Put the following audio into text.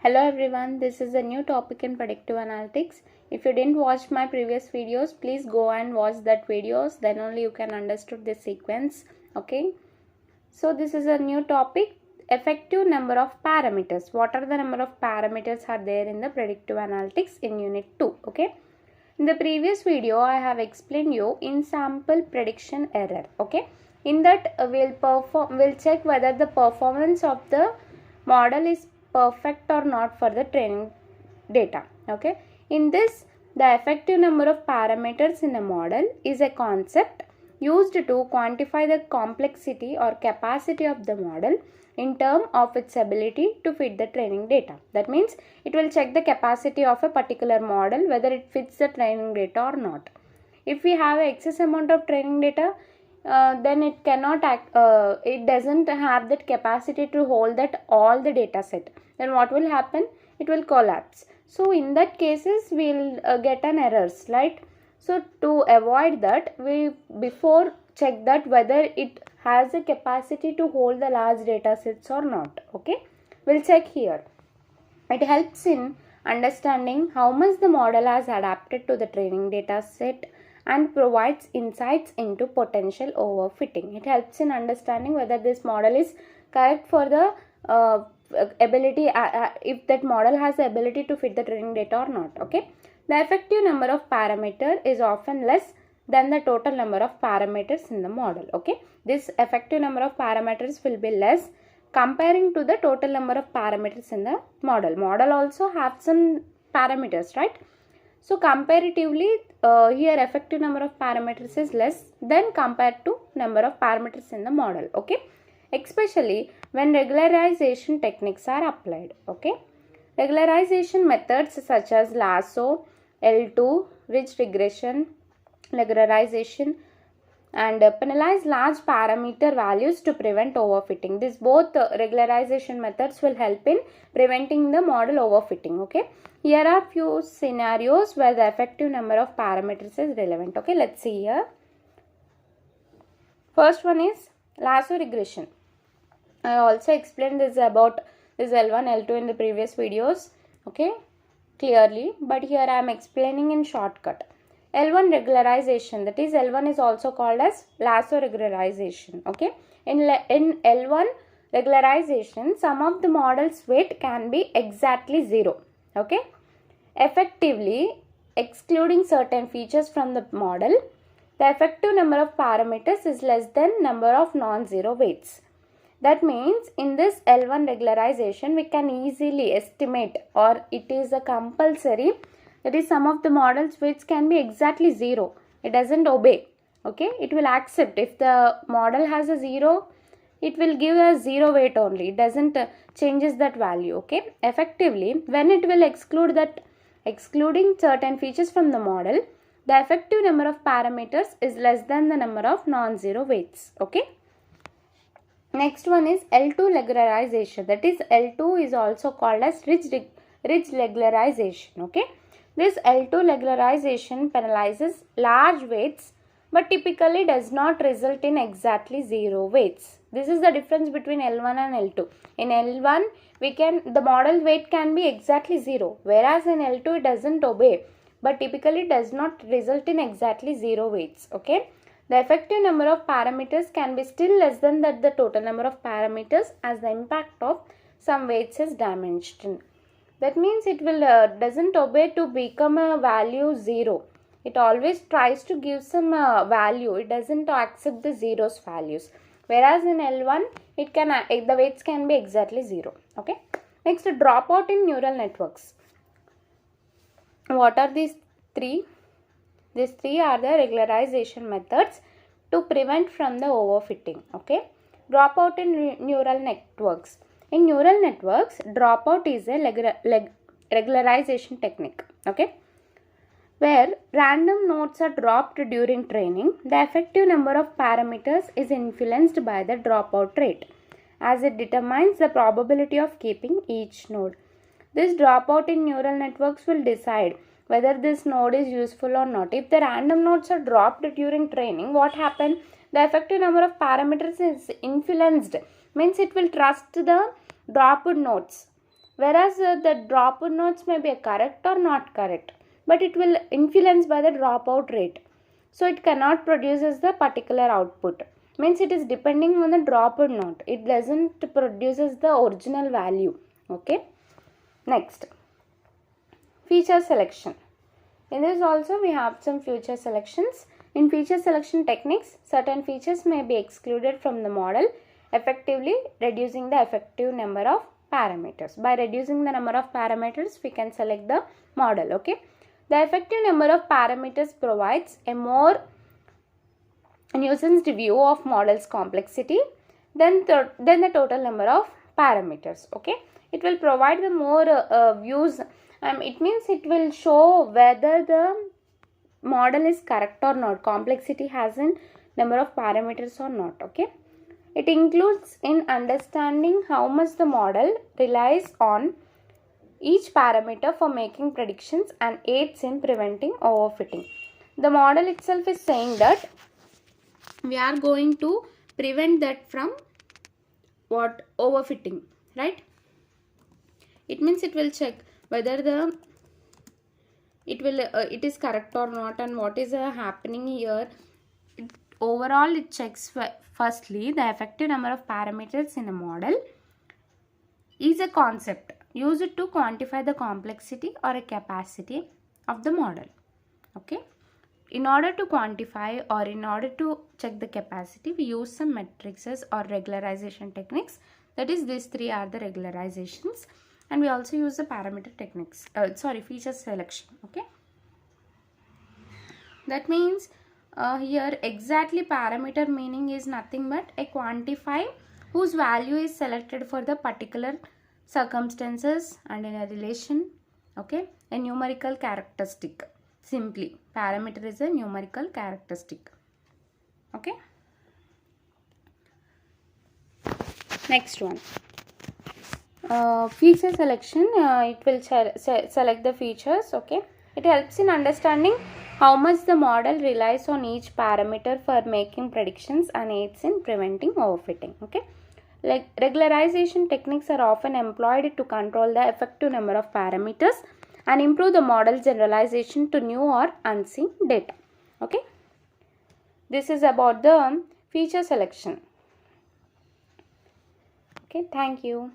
Hello everyone, this is a new topic in predictive analytics. If you didn't watch my previous videos, please go and watch that videos, then only you can understand this sequence. Okay, so this is a new topic, effective number of parameters. What are the number of parameters are there in the predictive analytics in unit 2? Okay, in the previous video I have explained you in sample prediction error. Okay, in that we'll check whether the performance of the model is perfect or not for the training data. Okay, in this the effective number of parameters in a model is a concept used to quantify the complexity or capacity of the model in terms of its ability to fit the training data. That means it will check the capacity of a particular model whether it fits the training data or not. If we have excess amount of training data, then it cannot it doesn't have that capacity to hold that all the data set. Then what will happen? It will collapse. So in that cases we'll get an errors, right? So to avoid that, we before check that whether it has a capacity to hold the large data sets or not. Okay, we'll check here. It helps in understanding how much the model has adapted to the training data set and provides insights into potential overfitting. It helps in understanding whether this model is correct for the ability, if that model has the ability to fit the training data or not. Okay, the effective number of parameter is often less than the total number of parameters in the model. Okay, this effective number of parameters will be less comparing to the total number of parameters in the model. Model also have some parameters, right? So comparatively, here effective number of parameters is less than compared to number of parameters in the model. Okay, especially when regularization techniques are applied. Okay, regularization methods such as lasso, L2, ridge regression, regularization, and penalize large parameter values to prevent overfitting. These both regularization methods will help in preventing the model overfitting. Okay, here are few scenarios where the effective number of parameters is relevant. Okay, let's see here. First one is lasso regression. I also explained this about this L1, L2 in the previous videos. Okay, clearly, but here I am explaining in shortcut. L1 regularization, that is L1 is also called as lasso regularization. Okay, in L1 regularization, some of the model's weight can be exactly 0. Okay, effectively excluding certain features from the model, the effective number of parameters is less than number of non-zero weights. That means in this L1 regularization we can easily estimate, or it is a compulsory, that is some of the models weights can be exactly 0. It doesn't obey. Okay, it will accept if the model has a 0, it will give a 0 weight only. It doesn't changes that value. Okay, effectively when it will exclude that, excluding certain features from the model, the effective number of parameters is less than the number of non-zero weights. Okay, next one is L2 regularization, that is L2 is also called as ridge regularization. Okay, this L2 regularization penalizes large weights but typically does not result in exactly 0 weights. This is the difference between L1 and L2. In L1 the model weight can be exactly 0, whereas in L2 it doesn't obey but typically does not result in exactly 0 weights. Okay, the effective number of parameters can be still less than that the total number of parameters as the impact of some weights is damaged. That means it will doesn't obey to become a value 0. It always tries to give some value. It doesn't accept the zeros values. Whereas in L1, it can the weights can be exactly 0. Okay. Next, dropout in neural networks. What are these three? These three are the regularization methods to prevent from the overfitting. Okay. Dropout in neural networks. In neural networks, dropout is a regularization technique. Okay, where random nodes are dropped during training, the effective number of parameters is influenced by the dropout rate, as it determines the probability of keeping each node. This dropout in neural networks will decide whether this node is useful or not. If the random nodes are dropped during training, what happens? The effective number of parameters is influenced, means it will trust the dropped nodes. whereas the dropout nodes may be correct or not correct, but it will influence by the dropout rate. So it cannot produce the particular output. Means it is depending on the dropout node. It doesn't produces the original value. Okay. Next, feature selection. In this also we have some feature selections. In feature selection techniques, certain features may be excluded from the model, effectively reducing the effective number of parameters. By reducing the number of parameters, we can select the model. Okay. The effective number of parameters provides a more nuanced view of model's complexity than the total number of parameters. Okay. It will provide the more views. It means it will show whether the model is correct or not. Complexity has a number of parameters or not. Okay. It includes in understanding how much the model relies on each parameter for making predictions and aids in preventing overfitting. The model itself is saying that we are going to prevent that from what? Overfitting, right? It means it will check whether it is correct or not and what is happening here. Overall, it checks firstly the effective number of parameters in a model is a concept used to quantify the complexity or a capacity of the model. Okay. In order to quantify or in order to check the capacity, we use some matrices or regularization techniques. That is, these three are the regularizations, and we also use the parameter techniques. Feature selection. Okay. That means here exactly parameter meaning is nothing but a quantify whose value is selected for the particular circumstances and in a relation. Okay. A numerical characteristic. Simply, parameter is a numerical characteristic. Okay. Next one. Feature selection. It will select the features. Okay. It helps in understanding how much the model relies on each parameter for making predictions and aids in preventing overfitting. Okay. Like regularization techniques are often employed to control the effective number of parameters and improve the model generalization to new or unseen data. Okay. This is about the feature selection. Okay. Thank you.